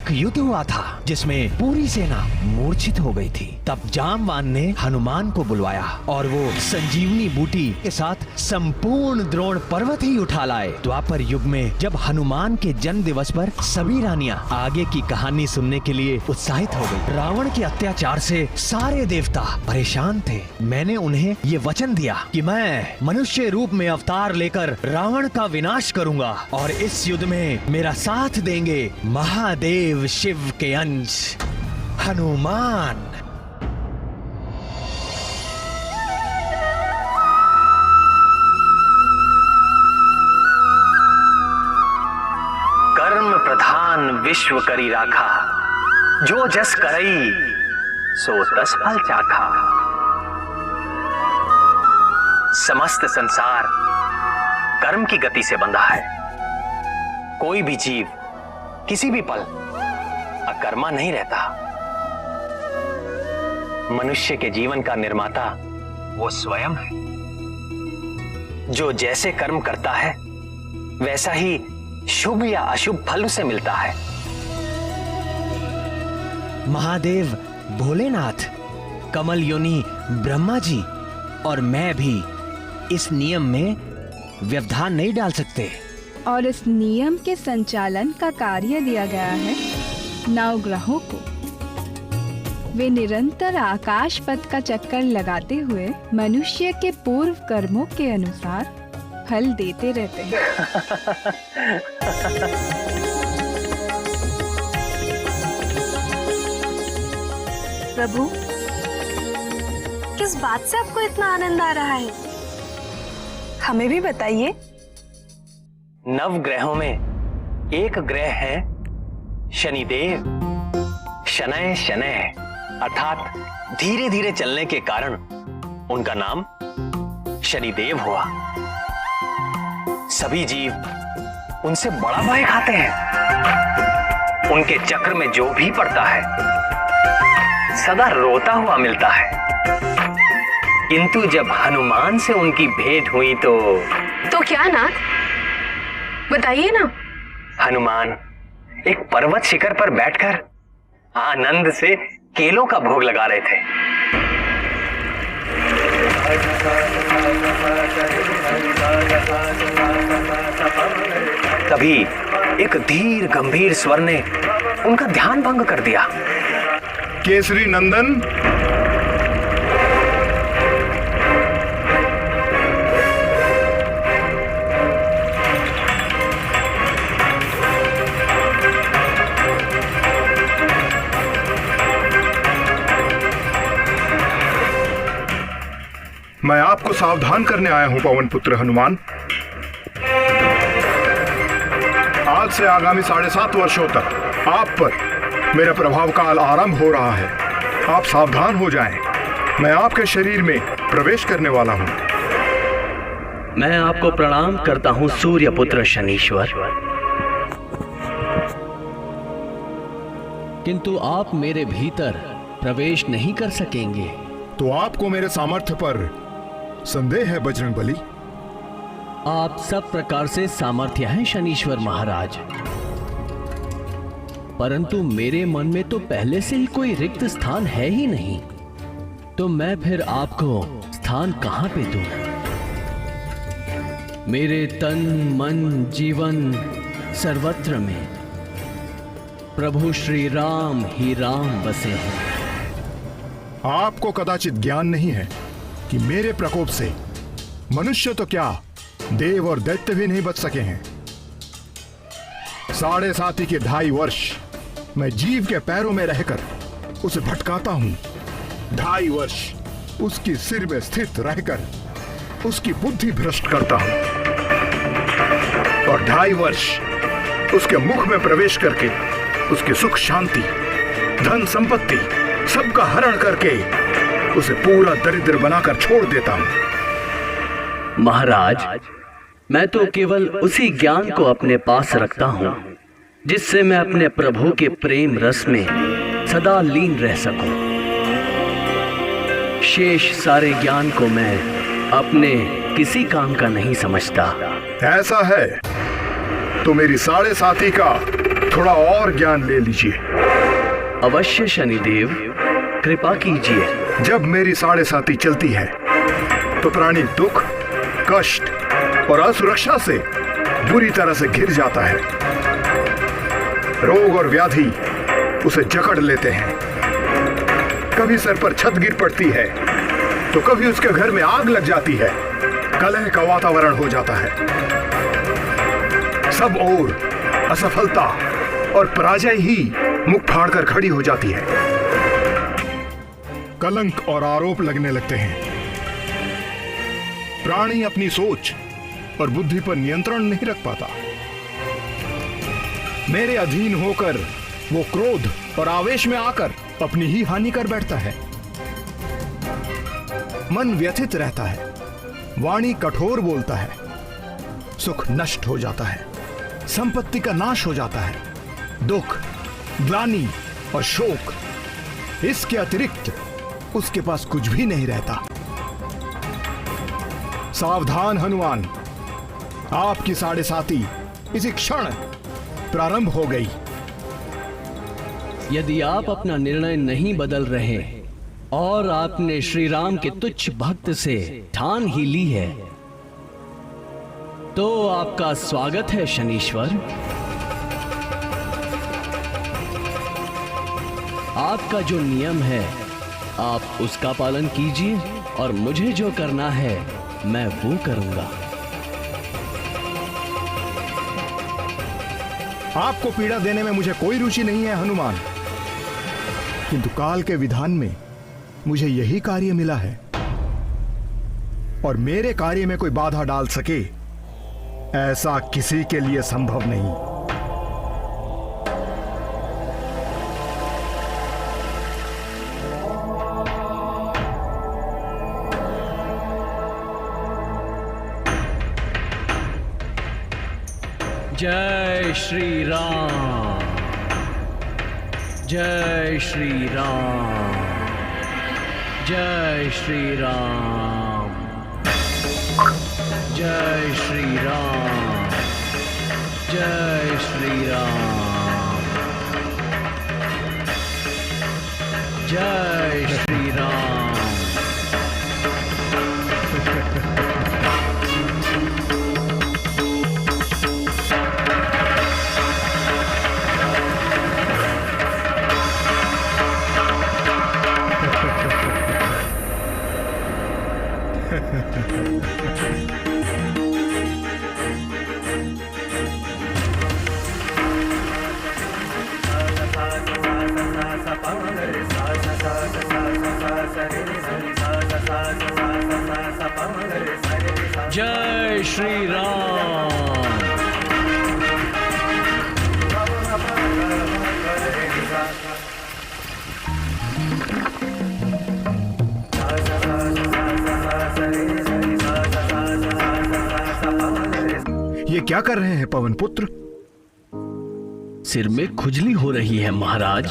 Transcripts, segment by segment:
एक युद्ध हुआ था जिसमें पूरी सेना मूर्छित हो गई थी। तब जामवान ने हनुमान को बुलवाया और वो संजीवनी बूटी के साथ संपूर्ण द्रोण पर्वत ही उठा लाए। द्वापर युग में जब हनुमान के जन्म दिवस पर सभी रानियां आगे की कहानी सुनने के लिए उत्साहित हो गई। रावण के अत्याचार से सारे देवता परेशान थे। मैंने उन्हें ये वचन दिया कि मैं मनुष्य रूप में अवतार लेकर रावण का विनाश करूंगा और इस युद्ध में मेरा साथ देंगे महादेव शिव के अंश हनुमान। कर्म प्रधान विश्व करी राखा, जो जस करई सो तस फल चाखा। समस्त संसार कर्म की गति से बंधा है। कोई भी जीव किसी भी पल अकर्मा नहीं रहता। मनुष्य के जीवन का निर्माता वो स्वयं है। जो जैसे कर्म करता है वैसा ही शुभ या अशुभ फल उसे मिलता है। महादेव भोलेनाथ, कमल योनि ब्रह्मा जी और मैं भी इस नियम में व्यवधान नहीं डाल सकते। और इस नियम के संचालन का कार्य दिया गया है नवग्रहों को। वे निरंतर आकाश पथ का चक्कर लगाते हुए मनुष्य के पूर्व कर्मों के अनुसार फल देते रहते हैं। प्रभु, किस बात से आपको इतना आनंद आ रहा है? हमें भी बताइए। नवग्रहों में एक ग्रह है शनिदेव। शनय शनय अर्थात धीरे धीरे चलने के कारण उनका नाम शनिदेव हुआ। सभी जीव उनसे बड़ा भय खाते हैं। उनके चक्र में जो भी पड़ता है सदा रोता हुआ मिलता है। किंतु जब हनुमान से उनकी भेंट हुई तो क्या नाथ, बताइए ना। हनुमान एक पर्वत शिखर पर बैठकर आनंद से केलों का भोग लगा रहे थे। तभी एक धीर गंभीर स्वर ने उनका ध्यान भंग कर दिया। केसरी नंदन, मैं आपको सावधान करने आया हूं पवन पुत्र हनुमान। आज से आगामी 7.5 वर्षों तक आप पर मेरा प्रभाव काल आरंभ हो रहा है। आप सावधान हो जाएं। मैं आपके शरीर में प्रवेश करने वाला हूं। मैं आपको प्रणाम करता हूं सूर्य पुत्र शनीश्वर। किंतु आप मेरे भीतर प्रवेश नहीं कर सकेंगे। तो आपको मेरे सामर्थ्य पर संदेह है बजरंगबली? आप सब प्रकार से सामर्थ्य हैं शनीश्वर महाराज, परंतु मेरे मन में तो पहले से ही कोई रिक्त स्थान है ही नहीं। तो मैं फिर आपको स्थान कहां पे दूं? मेरे तन मन जीवन सर्वत्र में प्रभु श्री राम ही राम बसे हैं। आपको कदाचित ज्ञान नहीं है कि मेरे प्रकोप से मनुष्य तो क्या देव और दैत्य भी नहीं बच सके हैं। 7.5 के 2.5 वर्ष मैं जीव के पैरों में रहकर उसे भटकाता हूं। 2.5 वर्ष उसकी सिर में स्थित रहकर उसकी बुद्धि भ्रष्ट करता हूं और 2.5 वर्ष उसके मुख में प्रवेश करके उसकी सुख शांति धन संपत्ति सबका हरण करके उसे पूरा दरिद्र बनाकर छोड़ देता हूं। महाराज, मैं तो केवल उसी ज्ञान को अपने पास रखता हूं जिससे मैं अपने प्रभु के प्रेम रस में सदा लीन रह सकूं। शेष सारे ज्ञान को मैं अपने किसी काम का नहीं समझता। ऐसा है तो मेरी 7.5 का थोड़ा और ज्ञान ले लीजिए। अवश्य शनिदेव, कृपा कीजिए। जब मेरी साढ़े साती चलती है तो प्राणी दुख, कष्ट और असुरक्षा से बुरी तरह से घिर जाता है। रोग और व्याधि उसे जकड़ लेते हैं। कभी सर पर छत गिर पड़ती है तो कभी उसके घर में आग लग जाती है। कलह का वातावरण हो जाता है। सब ओर असफलता और पराजय ही मुख फाड़कर खड़ी हो जाती है। कलंक और आरोप लगने लगते हैं। प्राणी अपनी सोच और बुद्धि पर नियंत्रण नहीं रख पाता। मेरे अधीन होकर वो क्रोध और आवेश में आकर अपनी ही हानि कर बैठता है। मन व्यथित रहता है, वाणी कठोर बोलता है, सुख नष्ट हो जाता है, संपत्ति का नाश हो जाता है, दुख, ग्लानि और शोक, इसके अतिरिक्त उसके पास कुछ भी नहीं रहता। सावधान हनुमान, आपकी साढ़े साती इसी क्षण प्रारंभ हो गई। यदि आप अपना निर्णय नहीं बदल रहे और आपने श्री राम के तुच्छ भक्त से ठान ही ली है, तो आपका स्वागत है शनीश्वर। आपका जो नियम है आप उसका पालन कीजिए और मुझे जो करना है मैं वो करूंगा। आपको पीड़ा देने में मुझे कोई रुचि नहीं है हनुमान, किंतु काल के विधान में मुझे यही कार्य मिला है और मेरे कार्य में कोई बाधा डाल सके ऐसा किसी के लिए संभव नहीं। जय श्री राम, जय श्री राम, जय श्री राम, जय श्री राम, जय श्री राम, जय श्री राम। जय श्री राम। ये क्या कर रहे हैं पवन पुत्र? सिर में खुजली हो रही है महाराज।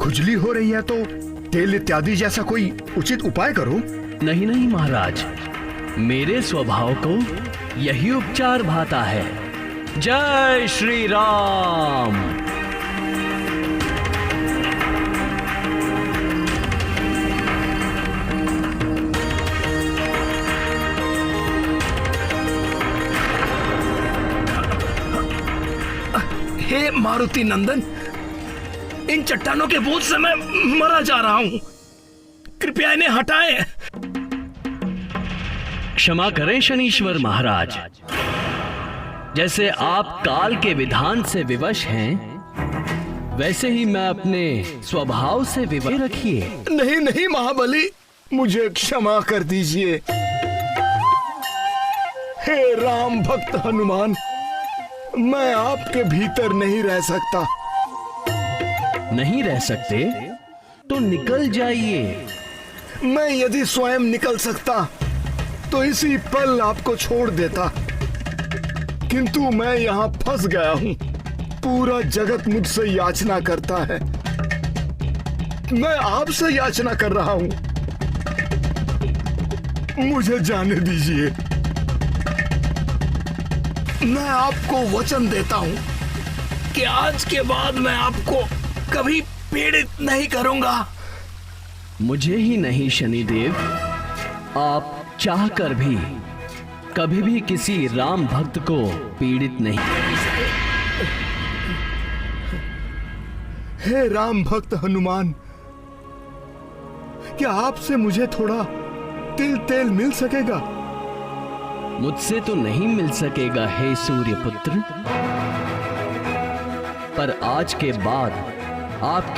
खुजली हो रही है तो तेल इत्यादि जैसा कोई उचित उपाय करो। नहीं नहीं महाराज, मेरे स्वभाव को यही उपचार भाता है। जय श्री राम। हे मारुति नंदन, इन चट्टानों के बोझ से मैं मरा जा रहा हूं, कृपया इन्हें हटाएं। क्षमा करें शनीश्वर महाराज, जैसे आप काल के विधान से विवश हैं, वैसे ही मैं अपने स्वभाव से विवश रखिए। नहीं नहीं महाबली, मुझे क्षमा कर दीजिए। हे राम भक्त हनुमान, मैं आपके भीतर नहीं रह सकता। नहीं रह सकते तो निकल जाइए। मैं यदि स्वयं निकल सकता तो इसी पल आपको छोड़ देता, किंतु मैं यहाँ फंस गया हूँ। पूरा जगत मुझसे याचना करता है, मैं आपसे याचना कर रहा हूँ। मुझे जाने दीजिए। मैं आपको वचन देता हूँ कि आज के बाद मैं आपको कभी पीड़ित नहीं करूंगा। मुझे ही नहीं शनिदेव, आप चाहकर भी कभी भी किसी राम भक्त को पीड़ित नहीं। हे राम भक्त हनुमान, क्या आपसे मुझे थोड़ा तिल तेल मिल सकेगा? मुझसे तो नहीं मिल सकेगा हे सूर्यपुत्र, पर आज के बाद आप